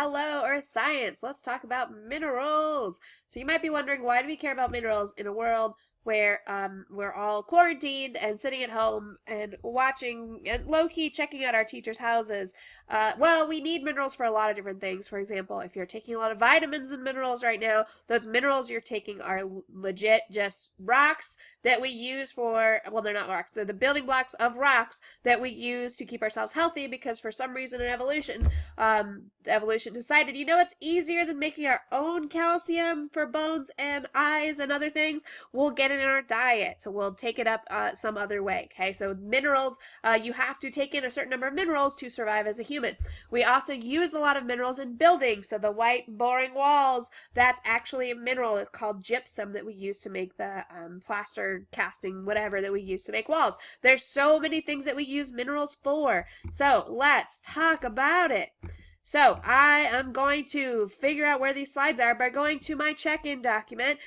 Hello, Earth Science. Let's talk about minerals. So you might be wondering, why do we care about minerals in a world where we're all quarantined and sitting at home and watching and low-key checking out our teachers' houses? Well, we need minerals for a lot of different things. For example, if you're taking a lot of vitamins and minerals right now, those minerals you're taking are legit just rocks that we use for, well, they're not rocks, they're the building blocks of rocks that we use to keep ourselves healthy because for some reason in evolution decided, it's easier than making our own calcium for bones and eyes and other things. We'll get it in our diet, so we'll take it up some other way. Okay, so minerals, you have to take in a certain number of minerals to survive as a human. We also use a lot of minerals in buildings. So the white boring walls, that's actually a mineral. It's called gypsum that we use to make the plaster casting, whatever that we use to make walls. There's so many things that we use minerals for. So let's talk about it. So I am going to figure out where these slides are by going to my check-in document,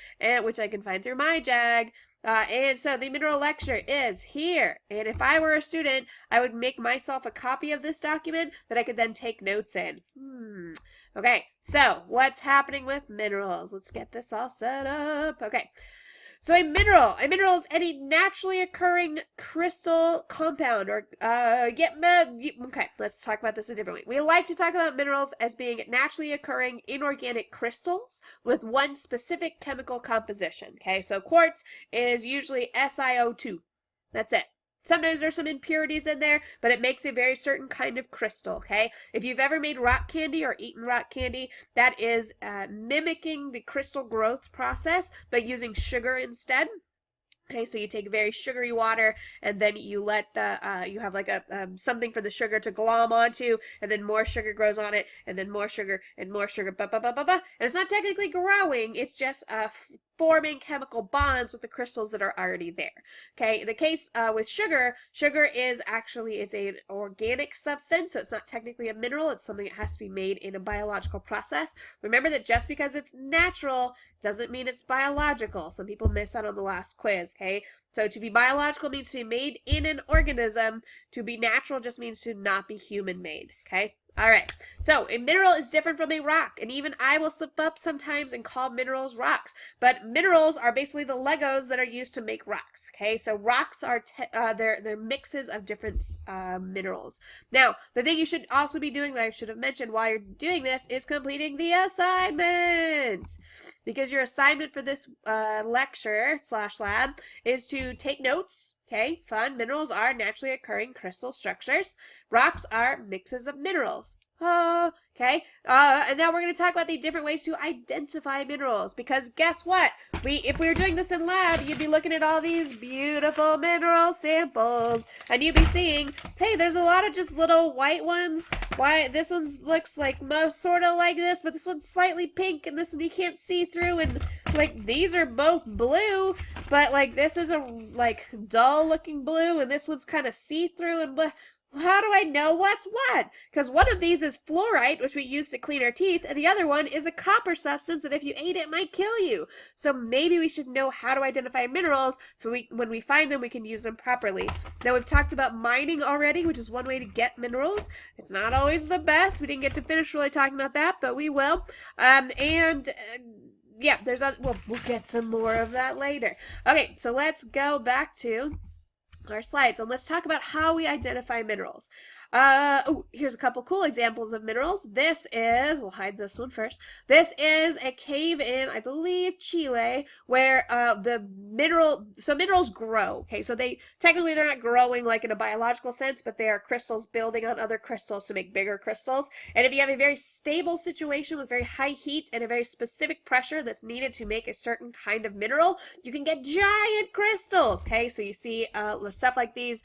which I can find through my JAG. And so the mineral lecture is here. And if I were a student, I would make myself a copy of this document that I could then take notes in. Okay, so what's happening with minerals? Let's get this all set up. Okay. So a mineral is any naturally occurring crystal compound okay, let's talk about this a different way. We like to talk about minerals as being naturally occurring inorganic crystals with one specific chemical composition. Okay, so quartz is usually SiO2. That's it. Sometimes there's some impurities in there, but it makes a very certain kind of crystal, okay? If you've ever made rock candy or eaten rock candy, that is mimicking the crystal growth process, but using sugar instead. Okay, so you take very sugary water, and then you let you have like a something for the sugar to glom onto, and then more sugar grows on it, and then more sugar, and more sugar, and it's not technically growing, it's just forming chemical bonds with the crystals that are already there. Okay, the case with sugar is actually, it's an organic substance, so it's not technically a mineral, it's something that has to be made in a biological process. Remember that just because it's natural doesn't mean it's biological. Some people miss out on the last quiz, okay? So to be biological means to be made in an organism. To be natural just means to not be human-made, okay? All right, so a mineral is different from a rock, and even I will slip up sometimes and call minerals rocks, but minerals are basically the Legos that are used to make rocks, okay? So rocks are, they're mixes of different minerals. Now, the thing you should also be doing that I should have mentioned while you're doing this is completing the assignment, because your assignment for this lecture/lab is to take notes. Okay, fun. Minerals are naturally occurring crystal structures. Rocks are mixes of minerals. Okay. And now we're going to talk about the different ways to identify minerals, because guess what? If we were doing this in lab, you'd be looking at all these beautiful mineral samples, and you'd be seeing, hey, there's a lot of just little white ones. Why this one looks like most sort of like this, but this one's slightly pink, and this one you can't see through, and like these are both blue, but like this is a like dull looking blue, and this one's kind of see-through and blue. How do I know what's what? Because one of these is fluorite, which we use to clean our teeth, and the other one is a copper substance that if you ate it might kill you. So maybe we should know how to identify minerals so when we find them, we can use them properly. Now, we've talked about mining already, which is one way to get minerals. It's not always the best. We didn't get to finish really talking about that, but we will. Yeah, we'll get some more of that later. Okay, so let's go back to our slides, and let's talk about how we identify minerals. Here's a couple cool examples of minerals. We'll hide this one first. This is a cave in, I believe, Chile, where minerals grow. Okay, so technically they're not growing like in a biological sense, but they are crystals building on other crystals to make bigger crystals. And if you have a very stable situation with very high heat and a very specific pressure that's needed to make a certain kind of mineral, you can get giant crystals. Okay, so you see stuff like these.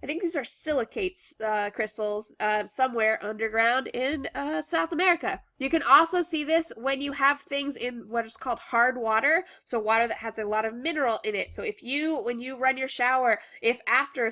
I think these are silicates crystals somewhere underground in South America. You can also see this when you have things in what is called hard water, so water that has a lot of mineral in it. So when you run your shower, if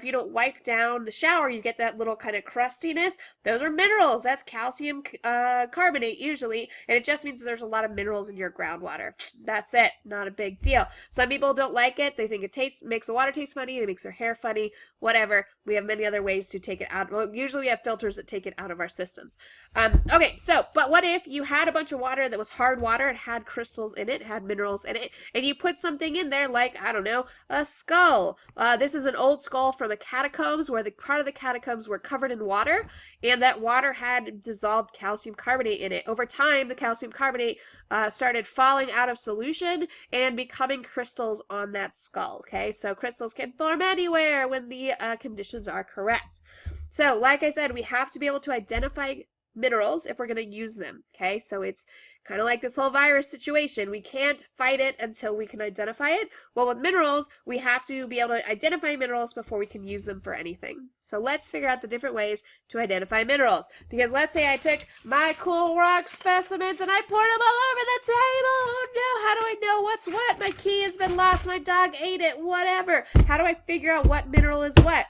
you don't wipe down the shower, you get that little kind of crustiness, those are minerals. That's calcium carbonate usually, and it just means there's a lot of minerals in your groundwater. That's it. Not a big deal. Some people don't like it. They think it makes the water taste funny, it makes their hair funny, whatever. we have many other ways to take it out. Well, usually we have filters that take it out of our systems. Okay, so, but what if you had a bunch of water that was hard water, it had crystals in it, had minerals in it, and you put something in there like, I don't know, a skull. This is an old skull from a catacombs where the part of the catacombs were covered in water, and that water had dissolved calcium carbonate in it. Over time, the calcium carbonate started falling out of solution and becoming crystals on that skull, okay? So crystals can form anywhere when the conditions are correct. So, like I said, we have to be able to identify minerals if we're going to use them, okay? So it's kind of like this whole virus situation. We can't fight it until we can identify it. Well, with minerals, we have to be able to identify minerals before we can use them for anything. So let's figure out the different ways to identify minerals. Because let's say I took my cool rock specimens and I poured them all over the table. Oh no, how do I know what's what? My key has been lost, my dog ate it, whatever. How do I figure out what mineral is what?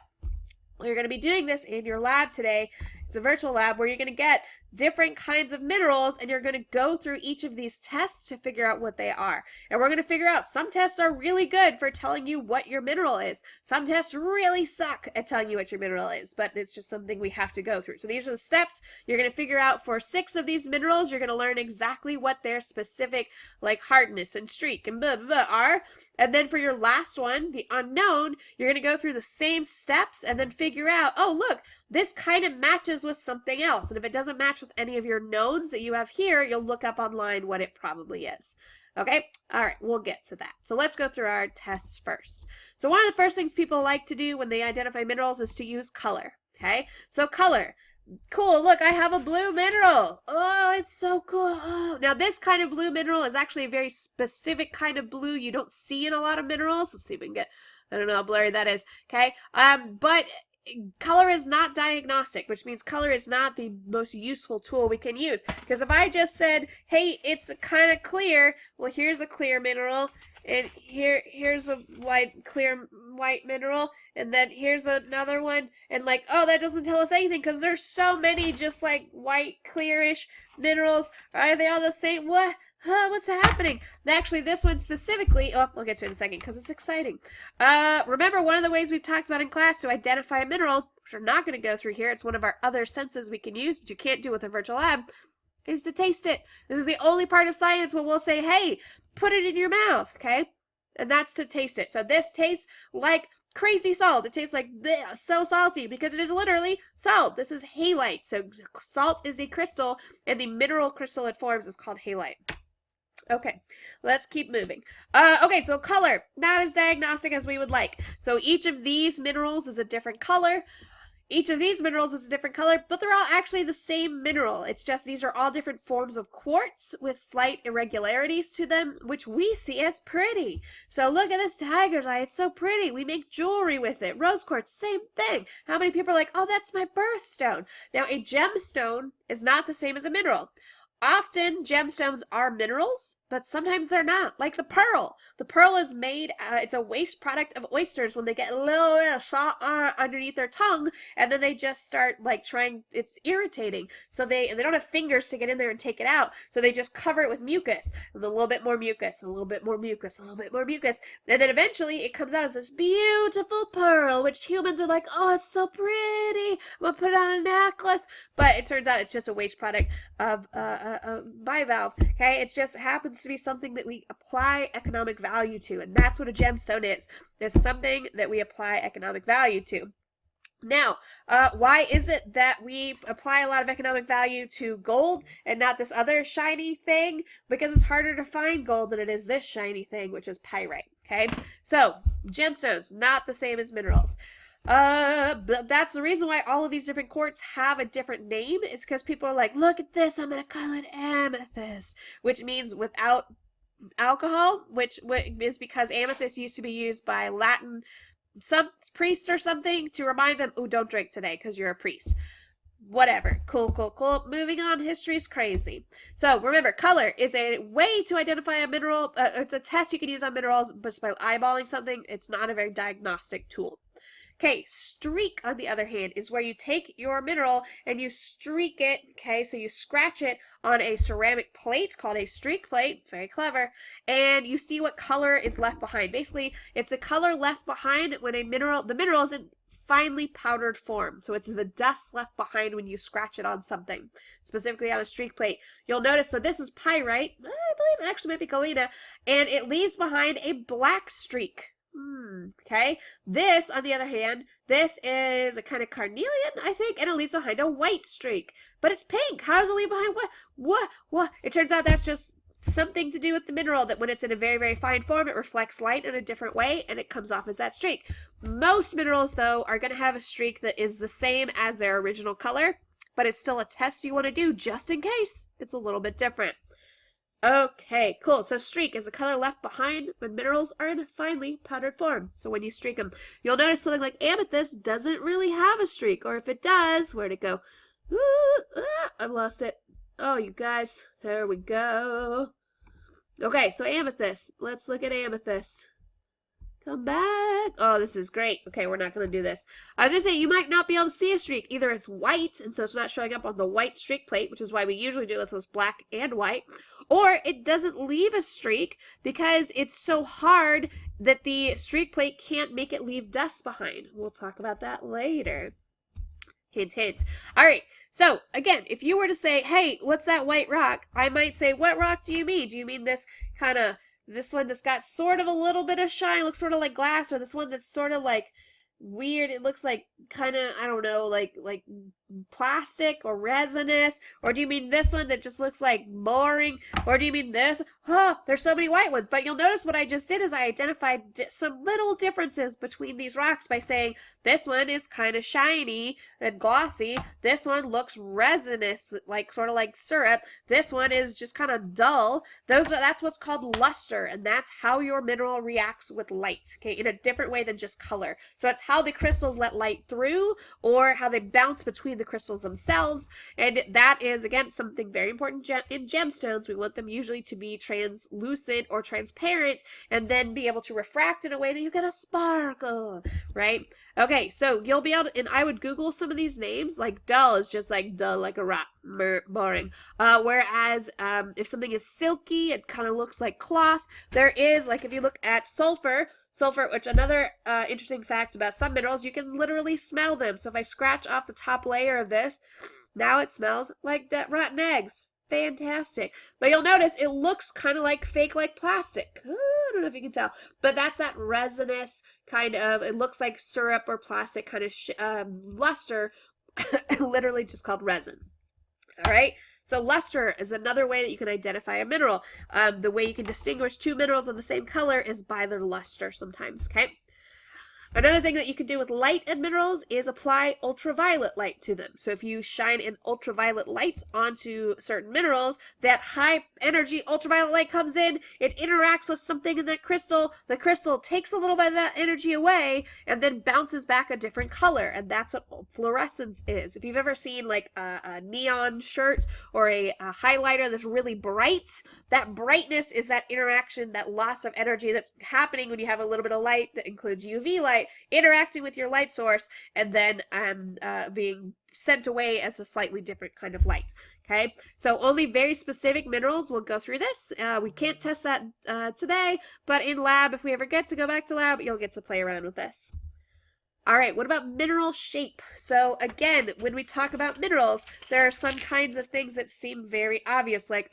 Well, you're going to be doing this in your lab today. It's a virtual lab where you're going to get different kinds of minerals, and you're going to go through each of these tests to figure out what they are. And we're going to figure out some tests are really good for telling you what your mineral is. Some tests really suck at telling you what your mineral is, but it's just something we have to go through. So these are the steps you're going to figure out for 6 of these minerals. You're going to learn exactly what their specific, like hardness and streak and blah, blah, blah are. And then for your last one, the unknown, you're going to go through the same steps and then figure out, oh, look, this kind of matches with something else. And if it doesn't match with any of your knowns that you have here, you'll look up online what it probably is. Okay? All right, we'll get to that. So let's go through our tests first. So one of the first things people like to do when they identify minerals is to use color. Okay? So color. Cool, look, I have a blue mineral. Oh, it's so cool. Oh. Now, this kind of blue mineral is actually a very specific kind of blue you don't see in a lot of minerals. Let's see if we can get, I don't know how blurry that is. Okay? But color is not diagnostic, which means color is not the most useful tool we can use. Because if I just said, hey, it's kind of clear, well, here's a clear mineral, and here's a clear white mineral, and then here's another one, and like, oh, that doesn't tell us anything because there's so many just like white, clearish minerals. Are they all the same? What? What's happening? Actually, this one specifically, oh, we'll get to it in a second because it's exciting. Remember, one of the ways we've talked about in class to identify a mineral, which we're not going to go through here, it's one of our other senses we can use, but you can't do with a virtual lab, is to taste it. This is the only part of science where we'll say, hey, put it in your mouth, okay? And that's to taste it. So this tastes like crazy salt. It tastes like this, so salty because it is literally salt. This is halite. So salt is a crystal, and the mineral crystal it forms is called halite. Okay, let's keep moving. Okay, so color, not as diagnostic as we would like. So each of these minerals is a different color. Each of these minerals is a different color, but they're all actually the same mineral. It's just these are all different forms of quartz with slight irregularities to them, which we see as pretty. So look at this tiger's eye. It's so pretty. We make jewelry with it. Rose quartz, same thing. How many people are like, oh, that's my birthstone? Now, a gemstone is not the same as a mineral. Often gemstones are minerals, but sometimes they're not. Like the pearl. The pearl is made, it's a waste product of oysters when they get a little bit of salt underneath their tongue, and then they just start like trying, it's irritating. So they don't have fingers to get in there and take it out. So they just cover it with mucus, and a little bit more mucus, a little bit more mucus, a little bit more mucus. And then eventually it comes out as this beautiful pearl, which humans are like, oh, it's so pretty. I'm gonna put it on a necklace. But it turns out it's just a waste product of bivalve. Okay, it just happens to be something that we apply economic value to, and that's what a gemstone is. There's something that we apply economic value to. Now, why is it that we apply a lot of economic value to gold and not this other shiny thing? Because it's harder to find gold than it is this shiny thing, which is pyrite. Okay, so gemstones, not the same as minerals. But that's the reason why all of these different quartz have a different name. It's because people are like, look at this, I'm going to call it amethyst, which means without alcohol, which is because amethyst used to be used by Latin, some priests or something, to remind them, oh, don't drink today because you're a priest. Whatever. Cool, cool, cool. Moving on. History's crazy. So remember, color is a way to identify a mineral. It's a test you can use on minerals, but just by eyeballing something, it's not a very diagnostic tool. Okay, streak, on the other hand, is where you take your mineral and you streak it, okay, so you scratch it on a ceramic plate called a streak plate, very clever, and you see what color is left behind. Basically, it's a color left behind when the mineral isn't finely powdered form. So it's the dust left behind when you scratch it on something, specifically on a streak plate. You'll notice, so this is pyrite, I believe it actually might be galena, and it leaves behind a black streak. Okay. This, on the other hand, this is a kind of carnelian, I think, and it leaves behind a white streak. But it's pink. How does it leave behind what? What? It turns out that's just something to do with the mineral, that when it's in a very, very fine form, it reflects light in a different way, and it comes off as that streak. Most minerals, though, are going to have a streak that is the same as their original color, but it's still a test you want to do just in case it's a little bit different. Okay, cool. So streak is the color left behind when minerals are in finely powdered form. So when you streak them, you'll notice something like amethyst doesn't really have a streak, or if it does, where'd it go? I've lost it. Oh, you guys, there we go. Okay, so amethyst. Let's look at amethyst. Come back. Oh, this is great. Okay, we're not going to do this. I was going to say, you might not be able to see a streak. Either it's white, and so it's not showing up on the white streak plate, which is why we usually do this with black and white, or it doesn't leave a streak because it's so hard that the streak plate can't make it leave dust behind. We'll talk about that later. Hint, hint. All right. So again, if you were to say, hey, what's that white rock? I might say, what rock do you mean? Do you mean this one that's got sort of a little bit of shine, looks sort of like glass, or this one that's sort of like weird, it looks like kind of, I don't know, like plastic or resinous? Or do you mean this one that just looks like boring? Or do you mean this? There's so many white ones. But you'll notice what I just did is I identified some little differences between these rocks by saying this one is kind of shiny and glossy, this one looks resinous, like sort of like syrup, this one is just kind of dull. That's what's called luster, and that's how your mineral reacts with light, okay, in a different way than just color. So it's how the crystals let light through, or how they bounce between the crystals themselves. And that is, again, something very important in gemstones. We want them usually to be translucent or transparent, and then be able to refract in a way that you get a sparkle, right? Okay, so you'll be able to, and I would Google some of these names, like dull is just like dull, like a rock, boring. Whereas if something is silky, it kind of looks like cloth. There is, like if you look at sulfur, which another interesting fact about some minerals, you can literally smell them. So if I scratch off the top layer of this, now it smells like rotten eggs. Fantastic. But you'll notice it looks kind of like fake, like plastic. I don't know if you can tell, but that's that resinous kind of, it looks like syrup or plastic kind of luster, literally just called resin. All right, so luster is another way that you can identify a mineral. The way you can distinguish two minerals of the same color is by their luster sometimes, okay? Another thing that you can do with light and minerals is apply ultraviolet light to them. So if you shine an ultraviolet light onto certain minerals, that high energy ultraviolet light comes in, it interacts with something in that crystal, the crystal takes a little bit of that energy away, and then bounces back a different color, and that's what fluorescence is. If you've ever seen like a neon shirt or a highlighter that's really bright, that brightness is that interaction, that loss of energy that's happening when you have a little bit of light that includes UV light interacting with your light source, and then being sent away as a slightly different kind of light. Okay, so only very specific minerals will go through this. We can't test that today, but in lab, if we ever get to go back to lab, you'll get to play around with this. All right, what about mineral shape? So again, when we talk about minerals, there are some kinds of things that seem very obvious, like,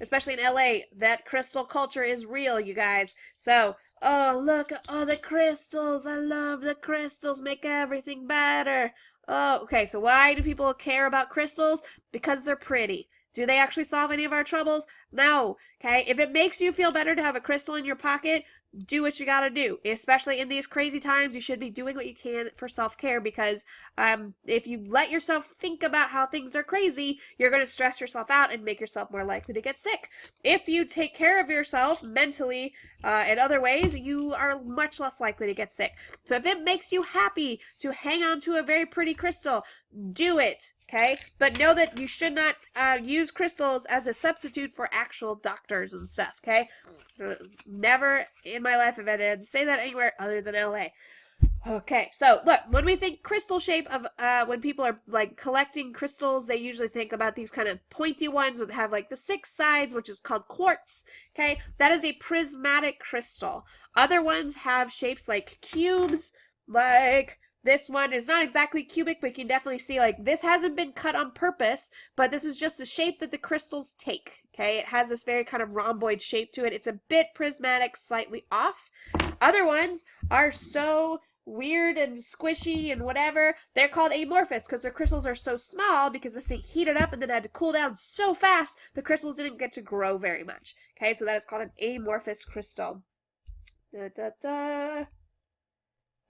especially in LA, that crystal culture is real, you guys. So, oh, look at all the crystals. I love the crystals, make everything better. Oh, okay, so why do people care about crystals? Because they're pretty. Do they actually solve any of our troubles? No. Okay, if it makes you feel better to have a crystal in your pocket, do what you gotta do. Especially in these crazy times, you should be doing what you can for self-care, because if you let yourself think about how things are crazy, you're going to stress yourself out and make yourself more likely to get sick. If you take care of yourself mentally in other ways, you are much less likely to get sick. So if it makes you happy to hang on to a very pretty crystal, do it. Okay, but know that you should not use crystals as a substitute for actual doctors and stuff. Okay, never in my life have I had to say that anywhere other than LA. Okay, so look, when we think crystal shape of when people are like collecting crystals, they usually think about these kind of pointy ones that have like the 6 sides, which is called quartz. Okay, that is a prismatic crystal. Other ones have shapes like cubes, like This one is not exactly cubic, but you can definitely see like this hasn't been cut on purpose, but this is just the shape that the crystals take. Okay, it has this very kind of rhomboid shape to it. It's a bit prismatic, slightly off. Other ones are so weird and squishy and whatever. They're called amorphous because their crystals are so small because this thing heated up and then had to cool down so fast the crystals didn't get to grow very much. Okay, so that is called an amorphous crystal. Da, da, da.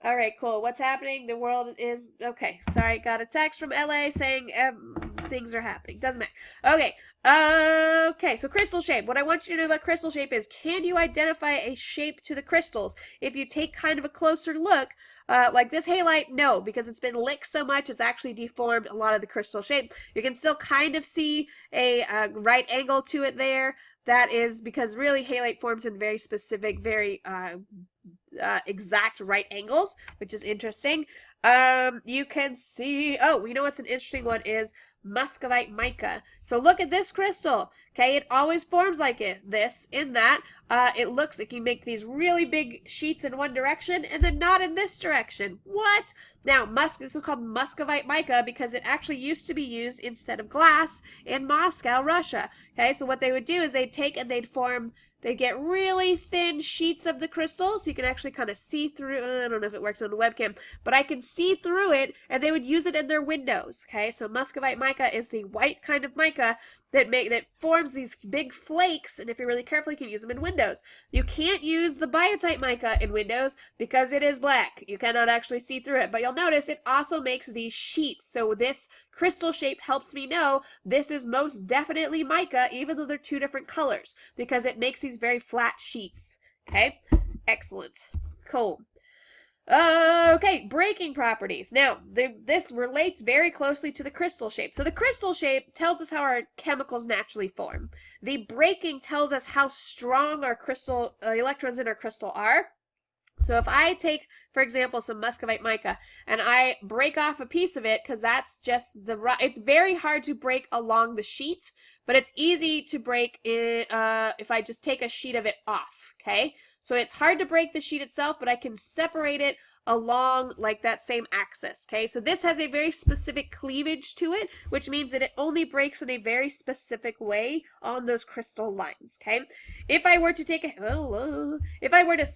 All right, cool. What's happening? The world is okay. Sorry, got a text from LA saying things are happening. Doesn't matter. Okay. Okay, so crystal shape. What I want you to know about crystal shape is, can you identify a shape to the crystals? If you take kind of a closer look, like this halite, no, because it's been licked so much, it's actually deformed a lot of the crystal shape. You can still kind of see a right angle to it there. That is because really halite forms in very specific, very exact right angles, which is interesting. You can see, oh, you know what's an interesting one is muscovite mica. So look at this crystal. Okay, it always forms like this, in that it looks like you make these really big sheets in one direction and then not in this direction. What? Now, this is called muscovite mica because it actually used to be used instead of glass in Moscow, Russia. Okay, so what they would do is they'd take and they'd get really thin sheets of the crystal, so you can actually kind of see through. I don't know if it works on the webcam, but I can see through it, and they would use it in their windows. Okay, so muscovite mica is the white kind of mica that forms these big flakes, and if you're really careful, you can use them in windows. You can't use the biotite mica in windows because it is black. You cannot actually see through it, but you'll notice it also makes these sheets. So this crystal shape helps me know this is most definitely mica, even though they're two different colors, because it makes these very flat sheets. Okay, excellent, cool. Okay, breaking properties. Now, this relates very closely to the crystal shape. So the crystal shape tells us how our chemicals naturally form. The breaking tells us how strong our crystal electrons in our crystal are. So if I take, for example, some muscovite mica and I break off a piece of it, because that's just it's very hard to break along the sheet, but it's easy to break if I just take a sheet of it off, okay? So it's hard to break the sheet itself, but I can separate it along like that same axis, okay? So this has a very specific cleavage to it, which means that it only breaks in a very specific way on those crystal lines, okay? If I were to take if I were to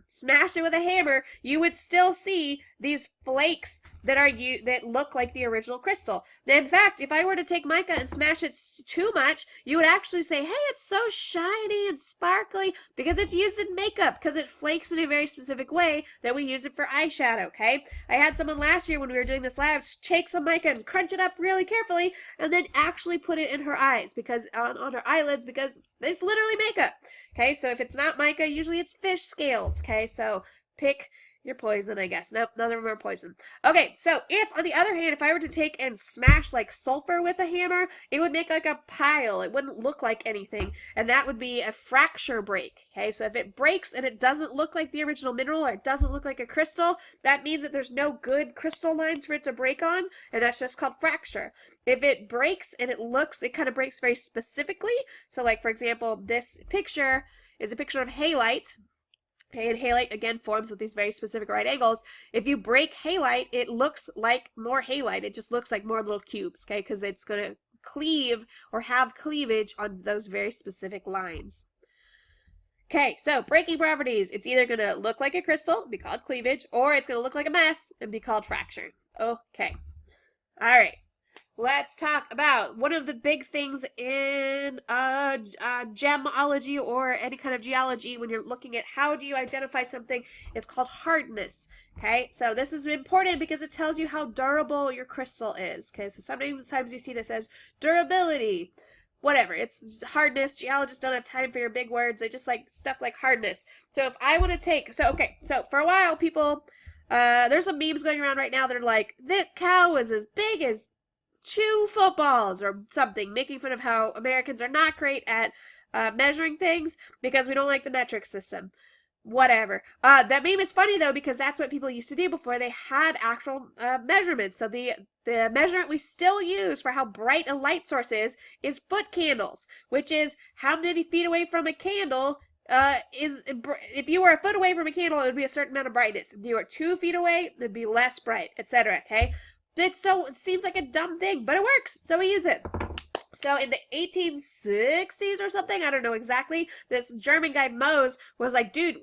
smash it with a hammer, you would still see these flakes that look like the original crystal. Now, in fact, if I were to take mica and smash it too much, you would actually say, hey, it's so shiny and sparkly because it's used in makeup, because it flakes in a very specific way that we use it for eyeshadow, okay? I had someone last year when we were doing this lab take some mica and crunch it up really carefully and then actually put it in her eyes, because on her eyelids, because it's literally makeup. Okay, so if it's not mica, usually it's fish scales. Okay, so pick your poison, I guess. Nope, none of them are poison. Okay, so if, on the other hand, if I were to take and smash like sulfur with a hammer, it would make like a pile. It wouldn't look like anything, and that would be a fracture break. Okay, so if it breaks and it doesn't look like the original mineral, or it doesn't look like a crystal, that means that there's no good crystal lines for it to break on, and that's just called fracture. If it breaks and it kind of breaks very specifically, so like, for example, this picture is a picture of halite. Okay, and halite, again, forms with these very specific right angles. If you break halite, it looks like more halite. It just looks like more little cubes, okay, because it's going to cleave or have cleavage on those very specific lines. Okay, so breaking properties. It's either going to look like a crystal and be called cleavage, or it's going to look like a mess and be called fracture. Okay. All right. Let's talk about one of the big things in gemology or any kind of geology when you're looking at how do you identify something. It's called hardness. Okay, so this is important because it tells you how durable your crystal is. Okay, so sometimes you see this as durability. Whatever, it's hardness. Geologists don't have time for your big words. They just like stuff like hardness. So if I want to take, so for a while people, there's some memes going around right now that are like, that cow is as big as 2 footballs or something, making fun of how Americans are not great at measuring things because we don't like the metric system. Whatever. That meme is funny though because that's what people used to do before they had actual measurements. So the measurement we still use for how bright a light source is foot candles, which is how many feet away from a candle if you were a foot away from a candle, it would be a certain amount of brightness. If you were 2 feet away, it'd be less bright, etc. Okay, it seems like a dumb thing, but it works, so we use it. So in the 1860s or something, I don't know exactly, this German guy Mohs was like, dude,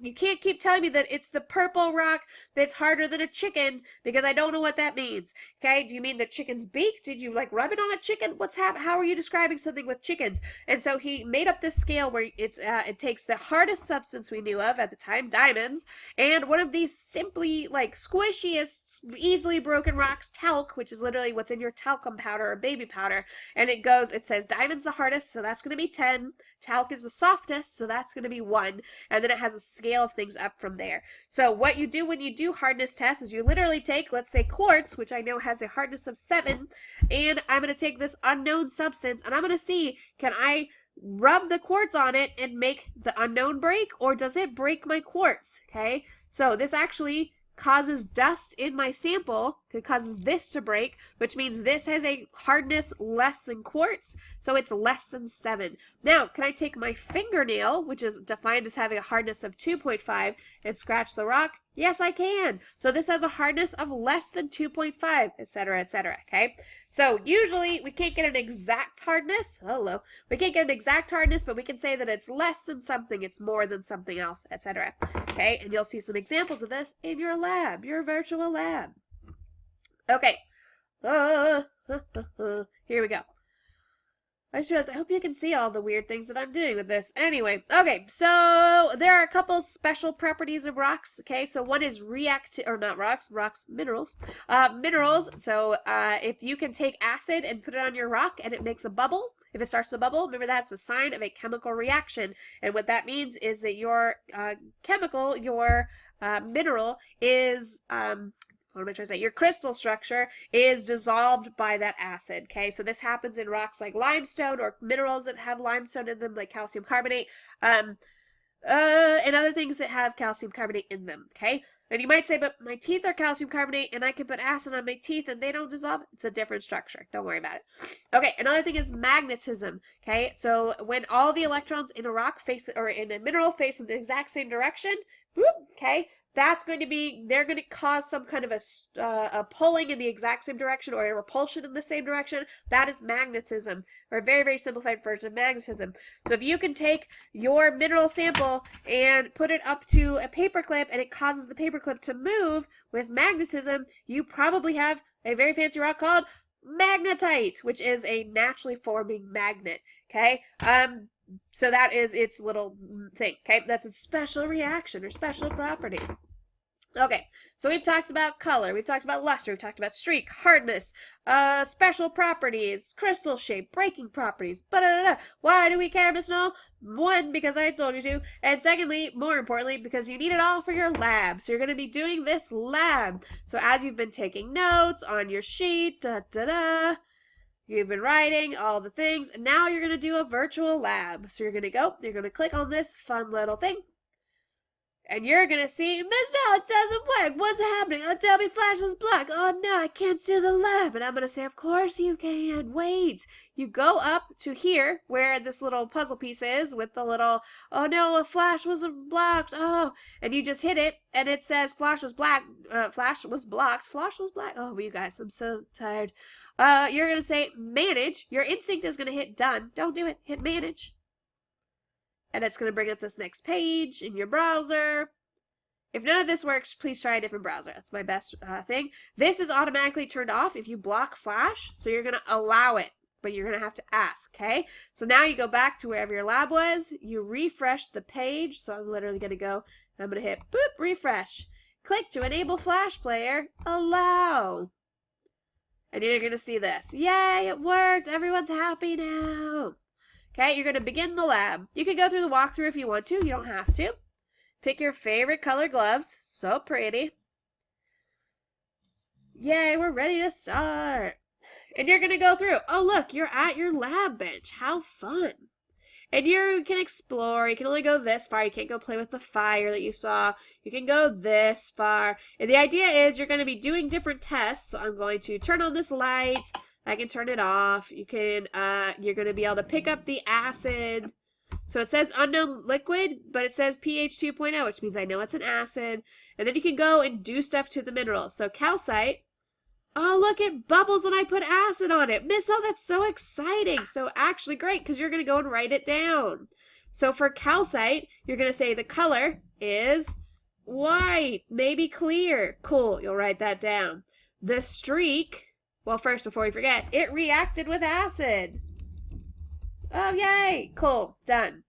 you can't keep telling me that it's the purple rock that's harder than a chicken, because I don't know what that means. Okay, do you mean the chicken's beak? Did you like rub it on a chicken? How are you describing something with chickens? And so he made up this scale where it takes the hardest substance we knew of at the time, diamonds, and one of these simply like squishiest, easily broken rocks, talc, which is literally what's in your talcum powder or baby powder. And it says diamond's the hardest, so that's going to be 10. Talc is the softest, so that's going to be 1. And then it has a scale of things up from there. So what you do when you do hardness tests is you literally take, let's say, quartz, which I know has a hardness of 7, and I'm going to take this unknown substance, and I'm going to see, can I rub the quartz on it and make the unknown break, or does it break my quartz? Okay, so this actually causes dust in my sample. It causes this to break, which means this has a hardness less than quartz, so it's less than 7. Now, can I take my fingernail, which is defined as having a hardness of 2.5, and scratch the rock? Yes, I can. So this has a hardness of less than 2.5, etc., etc., okay? So usually we can't get an exact hardness. Hello. We can't get an exact hardness, but we can say that it's less than something, it's more than something else, etc. Okay, and you'll see some examples of this in your lab, your virtual lab. Okay. Here we go. I hope you can see all the weird things that I'm doing with this. Anyway, okay, so there are a couple special properties of rocks. Okay, so one is minerals. Minerals, so if you can take acid and put it on your rock and it makes a bubble, if it starts to bubble, remember that's a sign of a chemical reaction. And what that means is that your mineral is, what am I trying to say? Your crystal structure is dissolved by that acid, okay? So this happens in rocks like limestone or minerals that have limestone in them, like calcium carbonate, and other things that have calcium carbonate in them, okay? And you might say, but my teeth are calcium carbonate and I can put acid on my teeth and they don't dissolve. It's a different structure. Don't worry about it. Okay, another thing is magnetism, okay? So when all the electrons in a rock in a mineral face in the exact same direction, whoop, okay? That's going to be, they're going to cause some kind of a pulling in the exact same direction or a repulsion in the same direction. That is magnetism, or a very, very simplified version of magnetism. So if you can take your mineral sample and put it up to a paperclip and it causes the paperclip to move with magnetism, you probably have a very fancy rock called magnetite, which is a naturally forming magnet, okay? So that is its little thing, okay? That's a special reaction or special property. Okay, so we've talked about color, we've talked about luster, we've talked about streak, hardness, special properties, crystal shape, breaking properties, Why do we care, Miss Null? 1, because I told you to, and secondly, more importantly, because you need it all for your lab. So you're going to be doing this lab. So as you've been taking notes on your sheet, you've been writing all the things, and now you're going to do a virtual lab. So you're going to click on this fun little thing, and you're going to see, Miss No, it doesn't work. What's happening? Adobe Flash is black. Oh no, I can't see the lab. And I'm going to say, of course you can. Wait. You go up to here where this little puzzle piece is with the little, oh no, a Flash was blocked. Oh, and you just hit it, and it says Flash was black. Flash was blocked. Flash was black. Oh, you guys, I'm so tired. You're going to say manage. Your instinct is going to hit done. Don't do it. Hit manage. And it's going to bring up this next page in your browser. If none of this works, please try a different browser. That's my best thing. This is automatically turned off if you block Flash, so you're going to allow it, but you're going to have to ask, okay? So now you go back to wherever your lab was. You refresh the page. So I'm literally going to go, I'm going to hit boop, refresh. Click to enable Flash Player. Allow. And you're going to see this. Yay, it worked. Everyone's happy now. Okay, you're going to begin the lab. You can go through the walkthrough if you want to. You don't have to. Pick your favorite color gloves. So pretty. Yay, we're ready to start. And you're going to go through. Oh, look, you're at your lab bench. How fun. And you can explore. You can only go this far. You can't go play with the fire that you saw. You can go this far. And the idea is you're going to be doing different tests. So I'm going to turn on this light. I can turn it off. You can, you're going to be able to pick up the acid. So it says unknown liquid, but it says pH 2.0, which means I know it's an acid. And then you can go and do stuff to the minerals. So calcite, oh, look, it bubbles when I put acid on it. Miss, oh, that's so exciting. So actually great, because you're going to go and write it down. So for calcite, you're going to say the color is white, maybe clear. Cool, you'll write that down. The streak, well, first, before we forget, it reacted with acid. Oh, yay, cool, done.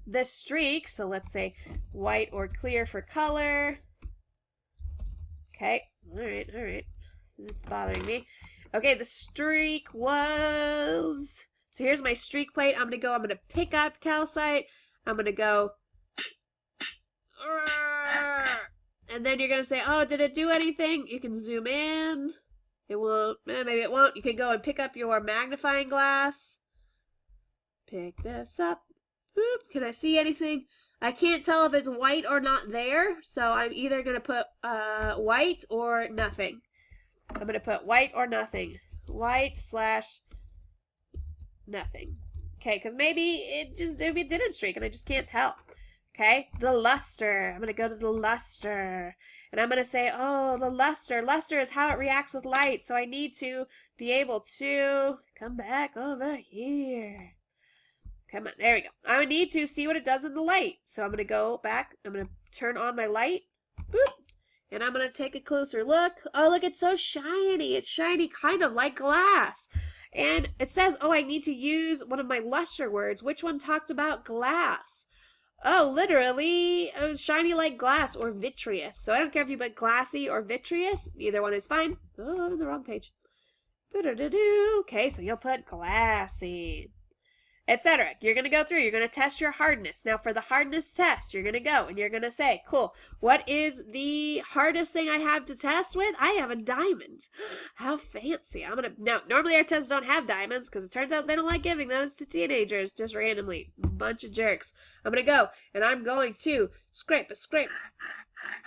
The streak, so let's say white or clear for color. Okay, all right. It's bothering me. Okay, the streak was... So here's my streak plate. I'm going to pick up calcite. I'm going to go... And then you're going to say, oh, did it do anything? You can zoom in. It will... Maybe it won't. You can go and pick up your magnifying glass. Pick this up. Boop. Can I see anything? I can't tell if it's white or not there. So I'm either going to put white or nothing. I'm going to put white or nothing. White / nothing. Okay, because maybe it didn't streak and I just can't tell. Okay, the luster. I'm going to go to the luster. And I'm going to say, oh, the luster. Luster is how it reacts with light. So I need to be able to come back over here. Come on, there we go. I need to see what it does in the light. So I'm going to go back. I'm going to turn on my light. Boop. And I'm going to take a closer look. Oh, look, it's so shiny. It's shiny kind of like glass. And it says, oh, I need to use one of my luster words. Which one talked about glass? Oh, literally, shiny like glass or vitreous. So I don't care if you put glassy or vitreous. Either one is fine. Oh, I'm on the wrong page. Okay, so you'll put glassy, etc. You're going to go through. You're going to test your hardness. Now, for the hardness test, you're going to go and you're going to say, cool, what is the hardest thing I have to test with? I have a diamond. How fancy. Now, normally our tests don't have diamonds because it turns out they don't like giving those to teenagers just randomly. Bunch of jerks. I'm going to go and I'm going to scrape.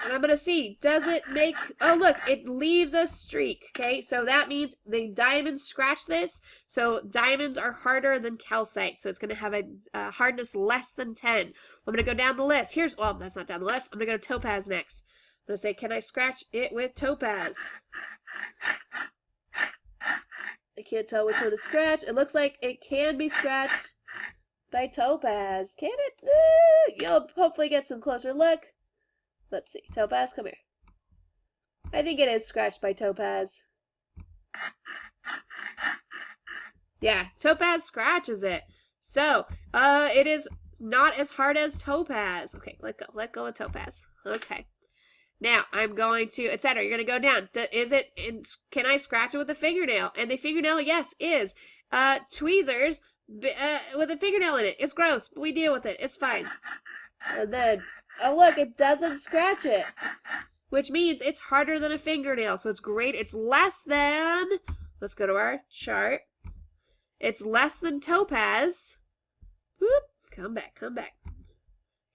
And I'm going to see, does it make, oh, look, it leaves a streak, okay? So that means the diamonds scratch this. So diamonds are harder than calcite. So it's going to have a hardness less than 10. I'm going to go down the list. Well, that's not down the list. I'm going to go to topaz next. I'm going to say, can I scratch it with topaz? I can't tell which one to scratch. It looks like it can be scratched by topaz. Can it? You'll hopefully get some closer look. Let's see. Topaz, come here. I think it is scratched by topaz. Yeah, topaz scratches it. So, it is not as hard as topaz. Okay, let go of topaz. Okay. Now, I'm going to, etc. You're going to go down. Can I scratch it with a fingernail? And the fingernail, yes, is. Tweezers with a fingernail in it. It's gross, but we deal with it. It's fine. And then, oh, look, it doesn't scratch it, which means it's harder than a fingernail. So it's great. It's less than, let's go to our chart. It's less than topaz. Whoop, come back.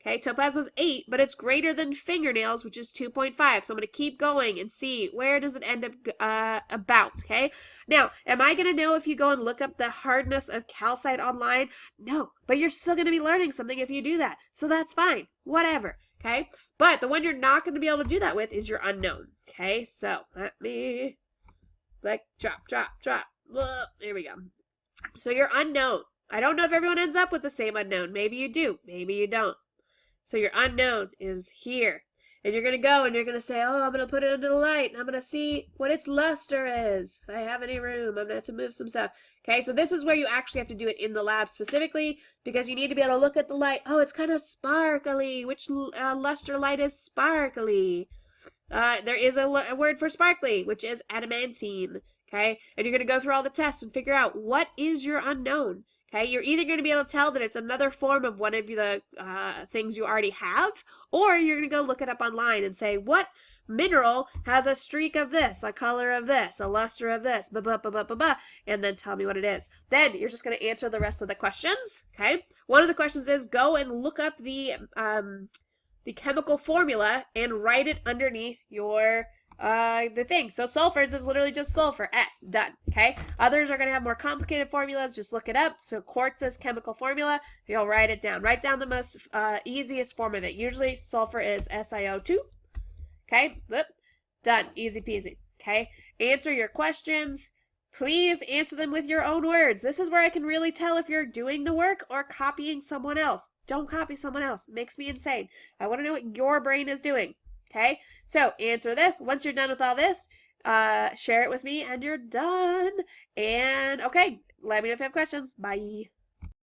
Okay, topaz was 8, but it's greater than fingernails, which is 2.5. So I'm going to keep going and see where does it end up about, okay? Now, am I going to know if you go and look up the hardness of calcite online? No, but you're still going to be learning something if you do that. So that's fine, whatever, okay? But the one you're not going to be able to do that with is your unknown, okay? So let me, drop. Whoa, there we go. So your unknown. I don't know if everyone ends up with the same unknown. Maybe you do, maybe you don't. So your unknown is here. And you're going to go and you're going to say, oh, I'm going to put it under the light. And I'm going to see what its luster is. If I have any room, I'm going to have to move some stuff. Okay, so this is where you actually have to do it in the lab specifically because you need to be able to look at the light. Oh, it's kind of sparkly. Which luster light is sparkly? There is a word for sparkly, which is adamantine. Okay, and you're going to go through all the tests and figure out what is your unknown. Okay, you're either going to be able to tell that it's another form of one of the things you already have, or you're going to go look it up online and say, what mineral has a streak of this, a color of this, a luster of this, and then tell me what it is. Then you're just going to answer the rest of the questions, okay? One of the questions is go and look up the chemical formula and write it underneath your the thing. So sulfurs is literally just sulfur, S, done, okay? Others are going to have more complicated formulas. Just look it up. So quartz's chemical formula, you'll write it down. Write down the most easiest form of it. Usually sulfur is SiO2, okay? Whoop. Done, easy peasy, okay? Answer your questions. Please answer them with your own words. This is where I can really tell if you're doing the work or copying someone else. Don't copy someone else. It makes me insane. I want to know what your brain is doing. Okay? So answer this. Once you're done with all this, share it with me and you're done. And okay, let me know if you have questions. Bye.